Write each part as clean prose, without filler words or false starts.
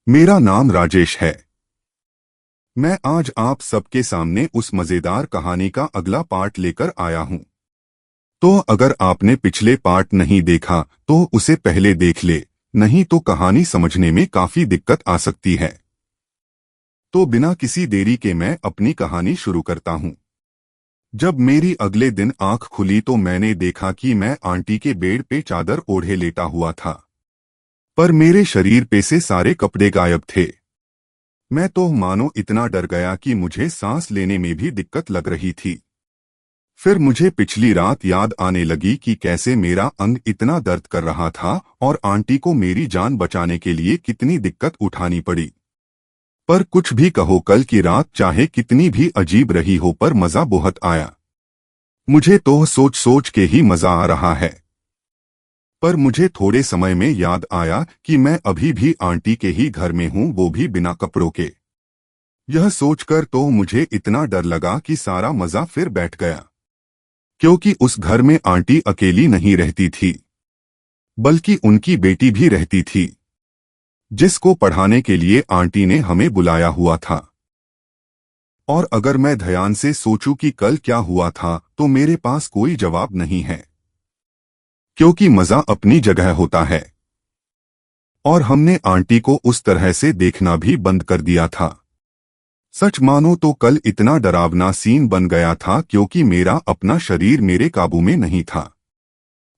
मेरा नाम राजेश है। मैं आज आप सबके सामने उस मजेदार कहानी का अगला पार्ट लेकर आया हूं। तो अगर आपने पिछले पार्ट नहीं देखा तो उसे पहले देख ले, नहीं तो कहानी समझने में काफी दिक्कत आ सकती है। तो बिना किसी देरी के मैं अपनी कहानी शुरू करता हूं। जब मेरी अगले दिन आंख खुली तो मैंने देखा कि मैं आंटी के बेड पे चादर ओढ़े लेटा हुआ था, पर मेरे शरीर पे से सारे कपड़े गायब थे। मैं तो मानो इतना डर गया कि मुझे सांस लेने में भी दिक्कत लग रही थी। फिर मुझे पिछली रात याद आने लगी कि कैसे मेरा अंग इतना दर्द कर रहा था और आंटी को मेरी जान बचाने के लिए कितनी दिक्कत उठानी पड़ी। पर कुछ भी कहो, कल की रात चाहे कितनी भी अजीब रही हो, पर मजा बहुत आया। मुझे तो सोच सोच के ही मजा आ रहा है। पर मुझे थोड़े समय में याद आया कि मैं अभी भी आंटी के ही घर में हूं, वो भी बिना कपड़ों के। यह सोचकर तो मुझे इतना डर लगा कि सारा मजा फिर बैठ गया, क्योंकि उस घर में आंटी अकेली नहीं रहती थी, बल्कि उनकी बेटी भी रहती थी, जिसको पढ़ाने के लिए आंटी ने हमें बुलाया हुआ था। और अगर मैं ध्यान से सोचूं कि कल क्या हुआ था तो मेरे पास कोई जवाब नहीं है, क्योंकि मजा अपनी जगह होता है और हमने आंटी को उस तरह से देखना भी बंद कर दिया था। सच मानो तो कल इतना डरावना सीन बन गया था क्योंकि मेरा अपना शरीर मेरे काबू में नहीं था।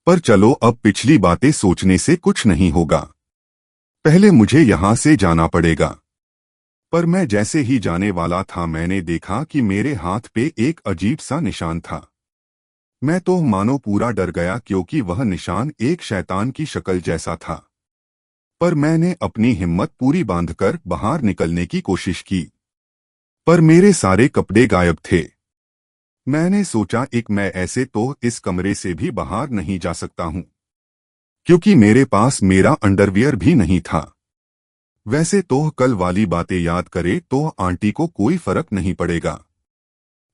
पर चलो, अब पिछली बातें सोचने से कुछ नहीं होगा, पहले मुझे यहां से जाना पड़ेगा। पर मैं जैसे ही जाने वाला था मैंने देखा कि मेरे हाथ पे एक अजीब सा निशान था। मैं तो मानो पूरा डर गया क्योंकि वह निशान एक शैतान की शक्ल जैसा था। पर मैंने अपनी हिम्मत पूरी बांधकर बाहर निकलने की कोशिश की, पर मेरे सारे कपड़े गायब थे। मैंने सोचा, एक मैं ऐसे तो इस कमरे से भी बाहर नहीं जा सकता हूं, क्योंकि मेरे पास मेरा अंडरवियर भी नहीं था। वैसे तो कल वाली बातें याद करे तो आंटी को कोई फर्क नहीं पड़ेगा,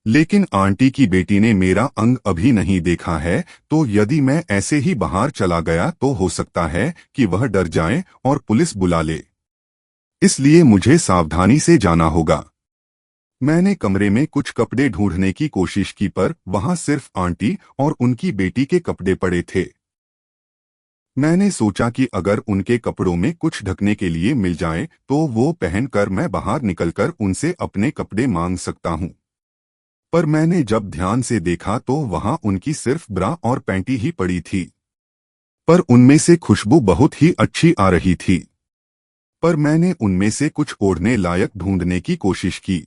लेकिन आंटी की बेटी ने मेरा अंग अभी नहीं देखा है, तो यदि मैं ऐसे ही बाहर चला गया तो हो सकता है कि वह डर जाए और पुलिस बुला ले। इसलिए मुझे सावधानी से जाना होगा। मैंने कमरे में कुछ कपड़े ढूंढने की कोशिश की, पर वहां सिर्फ आंटी और उनकी बेटी के कपड़े पड़े थे। मैंने सोचा कि अगर उनके कपड़ों में कुछ ढकने के लिए मिल जाए तो वो पहनकर मैं बाहर निकलकर उनसे अपने कपड़े मांग सकता हूं। पर मैंने जब ध्यान से देखा तो वहां उनकी सिर्फ ब्रा और पैंटी ही पड़ी थी, पर उनमें से खुशबू बहुत ही अच्छी आ रही थी। पर मैंने उनमें से कुछ ओढ़ने लायक ढूंढने की कोशिश की,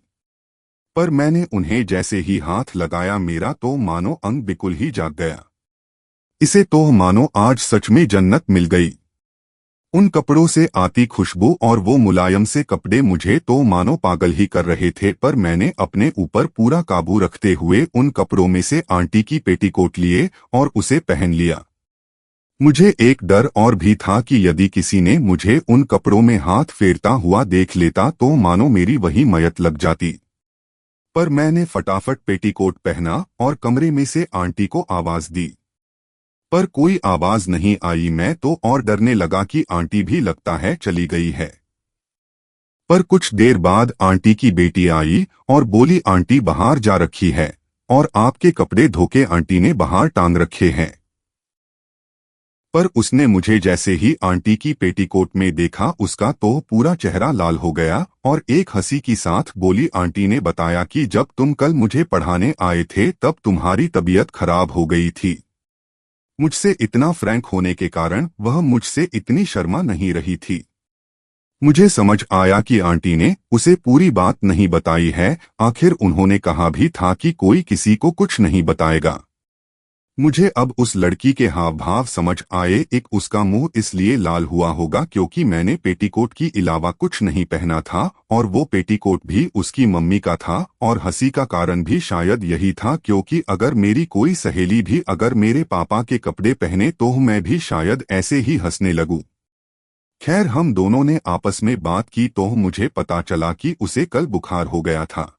पर मैंने उन्हें जैसे ही हाथ लगाया मेरा तो मानो अंग बिल्कुल ही जाग गया। इसे तो मानो आज सच में जन्नत मिल गई। उन कपड़ों से आती खुशबू और वो मुलायम से कपड़े मुझे तो मानो पागल ही कर रहे थे। पर मैंने अपने ऊपर पूरा काबू रखते हुए उन कपड़ों में से आंटी की पेटीकोट लिए और उसे पहन लिया। मुझे एक डर और भी था कि यदि किसी ने मुझे उन कपड़ों में हाथ फेरता हुआ देख लेता तो मानो मेरी वही मयत लग जाती। पर मैंने फटाफट पेटीकोट पहना और कमरे में से आंटी को आवाज दी, पर कोई आवाज नहीं आई। मैं तो और डरने लगा कि आंटी भी लगता है चली गई है। पर कुछ देर बाद आंटी की बेटी आई और बोली, आंटी बाहर जा रखी है और आपके कपड़े धोके आंटी ने बाहर टांग रखे हैं। पर उसने मुझे जैसे ही आंटी की पेटीकोट में देखा उसका तो पूरा चेहरा लाल हो गया और एक हंसी के साथ बोली, आंटी ने बताया कि जब तुम कल मुझे पढ़ाने आए थे तब तुम्हारी तबीयत खराब हो गई थी। मुझसे इतना फ्रैंक होने के कारण वह मुझसे इतनी शर्मा नहीं रही थी। मुझे समझ आया कि आंटी ने उसे पूरी बात नहीं बताई है। आखिर उन्होंने कहा भी था कि कोई किसी को कुछ नहीं बताएगा। मुझे अब उस लड़की के हाव भाव समझ आए। एक, उसका मुंह इसलिए लाल हुआ होगा क्योंकि मैंने पेटीकोट की अलावा कुछ नहीं पहना था और वो पेटीकोट भी उसकी मम्मी का था। और हंसी का कारण भी शायद यही था क्योंकि अगर मेरी कोई सहेली भी अगर मेरे पापा के कपड़े पहने तो मैं भी शायद ऐसे ही हंसने लगूं। खैर, हम दोनों ने आपस में बात की तो मुझे पता चला कि उसे कल बुखार हो गया था।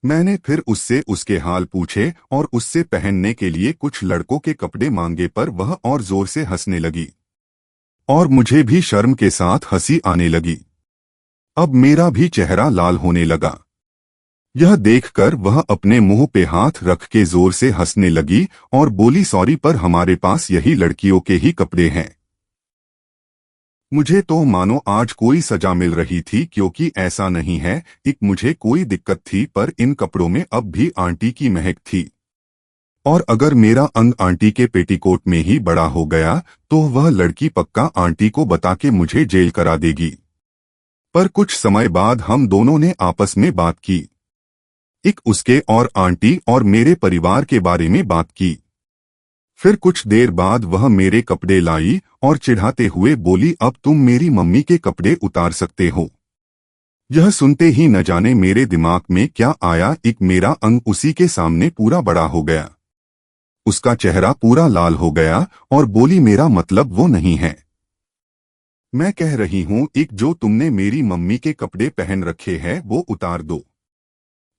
मैंने फिर उससे उसके हाल पूछे और उससे पहनने के लिए कुछ लड़कों के कपड़े मांगे, पर वह और जोर से हंसने लगी और मुझे भी शर्म के साथ हंसी आने लगी। अब मेरा भी चेहरा लाल होने लगा। यह देखकर वह अपने मुंह पे हाथ रख के जोर से हंसने लगी और बोली, सॉरी पर हमारे पास यही लड़कियों के ही कपड़े हैं। मुझे तो मानो आज कोई सजा मिल रही थी, क्योंकि ऐसा नहीं है एक मुझे कोई दिक्कत थी, पर इन कपड़ों में अब भी आंटी की महक थी। और अगर मेरा अंग आंटी के पेटीकोट में ही बड़ा हो गया तो वह लड़की पक्का आंटी को बता के मुझे जेल करा देगी। पर कुछ समय बाद हम दोनों ने आपस में बात की, एक उसके और आंटी और मेरे परिवार के बारे में बात की। फिर कुछ देर बाद वह मेरे कपड़े लाई और चिढ़ाते हुए बोली, अब तुम मेरी मम्मी के कपड़े उतार सकते हो। यह सुनते ही न जाने मेरे दिमाग में क्या आया, एक मेरा अंग उसी के सामने पूरा बड़ा हो गया। उसका चेहरा पूरा लाल हो गया और बोली, मेरा मतलब वो नहीं है। मैं कह रही हूं, एक जो तुमने मेरी मम्मी के कपड़े पहन रखे हैं वो उतार दो।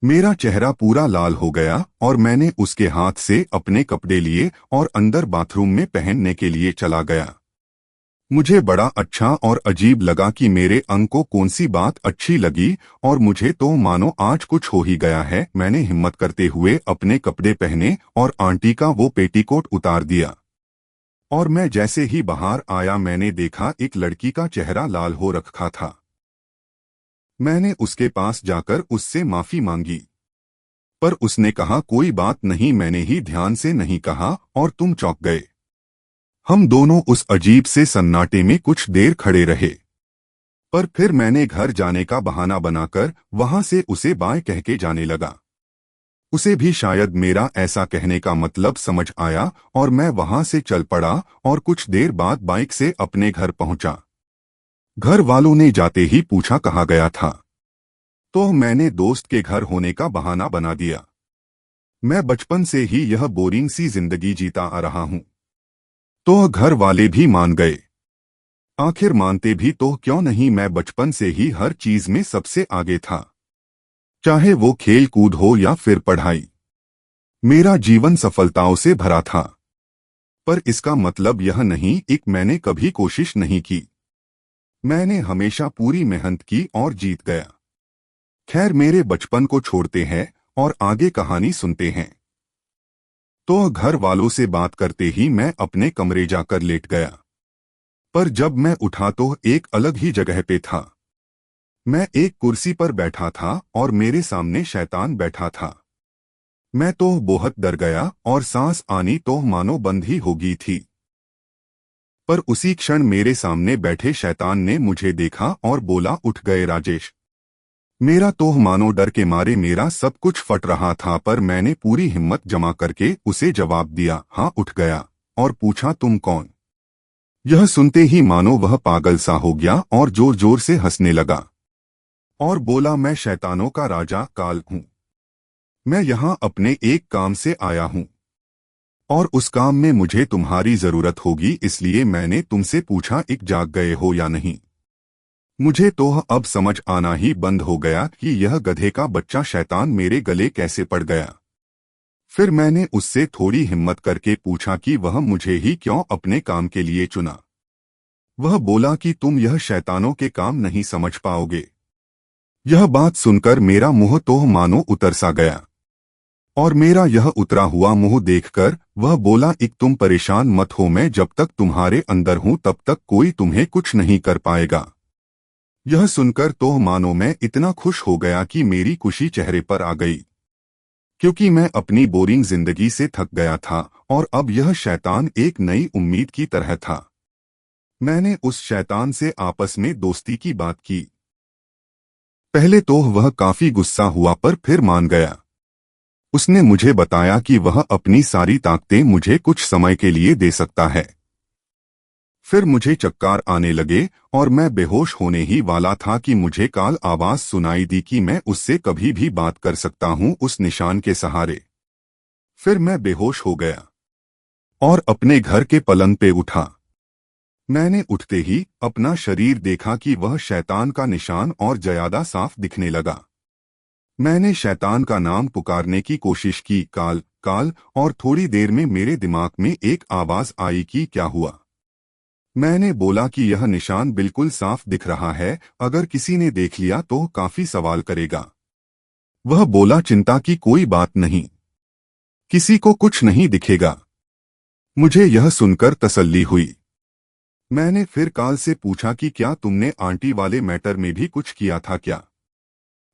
मेरा चेहरा पूरा लाल हो गया और मैंने उसके हाथ से अपने कपड़े लिए और अंदर बाथरूम में पहनने के लिए चला गया। मुझे बड़ा अच्छा और अजीब लगा कि मेरे अंग को कौन सी बात अच्छी लगी, और मुझे तो मानो आज कुछ हो ही गया है। मैंने हिम्मत करते हुए अपने कपड़े पहने और आंटी का वो पेटीकोट उतार दिया। और मैं जैसे ही बाहर आया मैंने देखा एक लड़की का चेहरा लाल हो रखा था। मैंने उसके पास जाकर उससे माफी मांगी, पर उसने कहा, कोई बात नहीं, मैंने ही ध्यान से नहीं कहा और तुम चौंक गए। हम दोनों उस अजीब से सन्नाटे में कुछ देर खड़े रहे, पर फिर मैंने घर जाने का बहाना बनाकर वहां से उसे बाय कह के जाने लगा। उसे भी शायद मेरा ऐसा कहने का मतलब समझ आया और मैं वहां से चल पड़ा और कुछ देर बाद बाइक से अपने घर पहुंचा। घर वालों ने जाते ही पूछा कहाँ गया था, तो मैंने दोस्त के घर होने का बहाना बना दिया। मैं बचपन से ही यह बोरिंग सी जिंदगी जीता आ रहा हूं। तो घर वाले भी मान गए। आखिर मानते भी तो क्यों नहीं, मैं बचपन से ही हर चीज में सबसे आगे था, चाहे वो खेल कूद हो या फिर पढ़ाई। मेरा जीवन सफलताओं से भरा था। पर इसका मतलब यह नहीं एक मैंने कभी कोशिश नहीं की। मैंने हमेशा पूरी मेहनत की और जीत गया। खैर, मेरे बचपन को छोड़ते हैं और आगे कहानी सुनते हैं। तो घर वालों से बात करते ही मैं अपने कमरे जाकर लेट गया। पर जब मैं उठा तो एक अलग ही जगह पे था। मैं एक कुर्सी पर बैठा था और मेरे सामने शैतान बैठा था। मैं तो बहुत डर गया और सांस आनी तो मानो बंद ही हो गई थी। पर उसी क्षण मेरे सामने बैठे शैतान ने मुझे देखा और बोला, उठ गए राजेश। मेरा तो मानो डर के मारे मेरा सब कुछ फट रहा था, पर मैंने पूरी हिम्मत जमा करके उसे जवाब दिया, हाँ उठ गया, और पूछा तुम कौन। यह सुनते ही मानो वह पागल सा हो गया और जोर जोर से हंसने लगा और बोला, मैं शैतानों का राजा काल हूं। मैं यहाँ अपने एक काम से आया हूं और उस काम में मुझे तुम्हारी जरूरत होगी, इसलिए मैंने तुमसे पूछा एक जाग गए हो या नहीं। मुझे तो अब समझ आना ही बंद हो गया कि यह गधे का बच्चा शैतान मेरे गले कैसे पड़ गया। फिर मैंने उससे थोड़ी हिम्मत करके पूछा कि वह मुझे ही क्यों अपने काम के लिए चुना। वह बोला कि तुम यह शैतानों के काम नहीं समझ पाओगे। यह बात सुनकर मेरा मुंह तो मानो उतर सा गया और मेरा यह उतरा हुआ मुंह देखकर वह बोला, एक तुम परेशान मत हो, मैं जब तक तुम्हारे अंदर हूं तब तक कोई तुम्हें कुछ नहीं कर पाएगा। यह सुनकर तो मानो मैं इतना खुश हो गया कि मेरी खुशी चेहरे पर आ गई, क्योंकि मैं अपनी बोरिंग जिंदगी से थक गया था और अब यह शैतान एक नई उम्मीद की तरह था। मैंने उस शैतान से आपस में दोस्ती की बात की। पहले तो वह काफी गुस्सा हुआ, पर फिर मान गया। उसने मुझे बताया कि वह अपनी सारी ताकतें मुझे कुछ समय के लिए दे सकता है। फिर मुझे चक्कर आने लगे और मैं बेहोश होने ही वाला था कि मुझे काल आवाज सुनाई दी कि मैं उससे कभी भी बात कर सकता हूं उस निशान के सहारे। फिर मैं बेहोश हो गया और अपने घर के पलंग पे उठा। मैंने उठते ही अपना शरीर देखा कि वह शैतान का निशान और ज्यादा साफ दिखने लगा। मैंने शैतान का नाम पुकारने की कोशिश की, काल काल, और थोड़ी देर में मेरे दिमाग में एक आवाज आई कि क्या हुआ। मैंने बोला कि यह निशान बिल्कुल साफ दिख रहा है, अगर किसी ने देख लिया तो काफी सवाल करेगा। वह बोला, चिंता की कोई बात नहीं, किसी को कुछ नहीं दिखेगा। मुझे यह सुनकर तसल्ली हुई। मैंने फिर काल से पूछा कि क्या तुमने आंटी वाले मैटर में भी कुछ किया था क्या?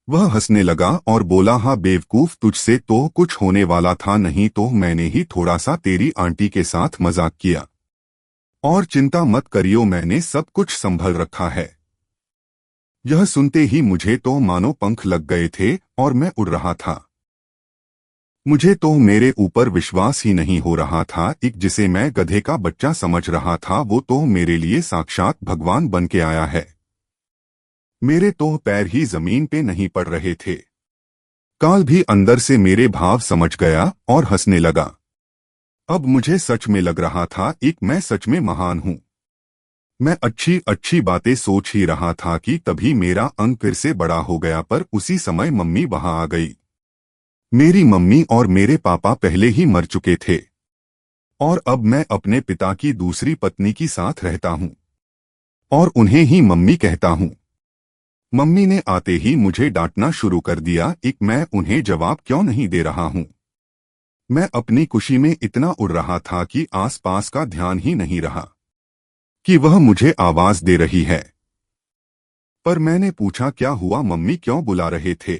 वह हंसने लगा और बोला, हाँ बेवकूफ, तुझसे तो कुछ होने वाला था नहीं, तो मैंने ही थोड़ा सा तेरी आंटी के साथ मजाक किया। और चिंता मत करियो, मैंने सब कुछ संभल रखा है। यह सुनते ही मुझे तो मानो पंख लग गए थे और मैं उड़ रहा था। मुझे तो मेरे ऊपर विश्वास ही नहीं हो रहा था। एक जिसे मैं गधे का बच्चा समझ रहा था, वो तो मेरे लिए साक्षात भगवान बन के आया है। मेरे तो पैर ही जमीन पे नहीं पड़ रहे थे। काल भी अंदर से मेरे भाव समझ गया और हंसने लगा। अब मुझे सच में लग रहा था मैं सच में महान हूँ। मैं अच्छी अच्छी बातें सोच ही रहा था कि तभी मेरा अंग फिर से बड़ा हो गया, पर उसी समय मम्मी वहां आ गई। मेरी मम्मी और मेरे पापा पहले ही मर चुके थे और अब मैं अपने पिता की दूसरी पत्नी के साथ रहता हूँ और उन्हें ही मम्मी कहता हूँ। मम्मी ने आते ही मुझे डांटना शुरू कर दिया। मैं उन्हें जवाब क्यों नहीं दे रहा हूँ। मैं अपनी खुशी में इतना उड़ रहा था कि आसपास का ध्यान ही नहीं रहा कि वह मुझे आवाज दे रही है। पर मैंने पूछा, क्या हुआ मम्मी, क्यों बुला रहे थे?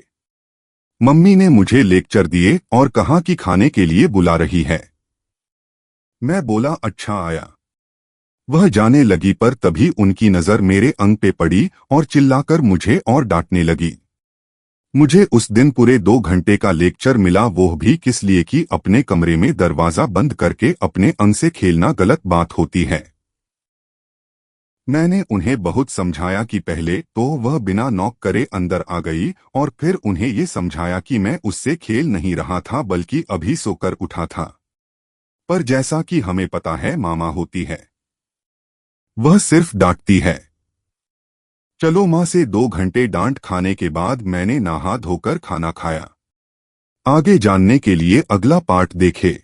मम्मी ने मुझे लेक्चर दिए और कहा कि खाने के लिए बुला रही है। मैं बोला, अच्छा आया। वह जाने लगी, पर तभी उनकी नजर मेरे अंग पे पड़ी और चिल्लाकर मुझे और डांटने लगी। मुझे उस दिन पूरे 2 घंटे का लेक्चर मिला, वो भी किस लिए कि अपने कमरे में दरवाजा बंद करके अपने अंग से खेलना गलत बात होती है। मैंने उन्हें बहुत समझाया कि पहले तो वह बिना नॉक करे अंदर आ गई और फिर उन्हें ये समझाया कि मैं उससे खेल नहीं रहा था बल्कि अभी सोकर उठा था। पर जैसा कि हमें पता है, मामा होती है, वह सिर्फ डांटती है। चलो माँ से 2 घंटे डांट खाने के बाद मैंने नहा धोकर खाना खाया। आगे जानने के लिए अगला पार्ट देखें।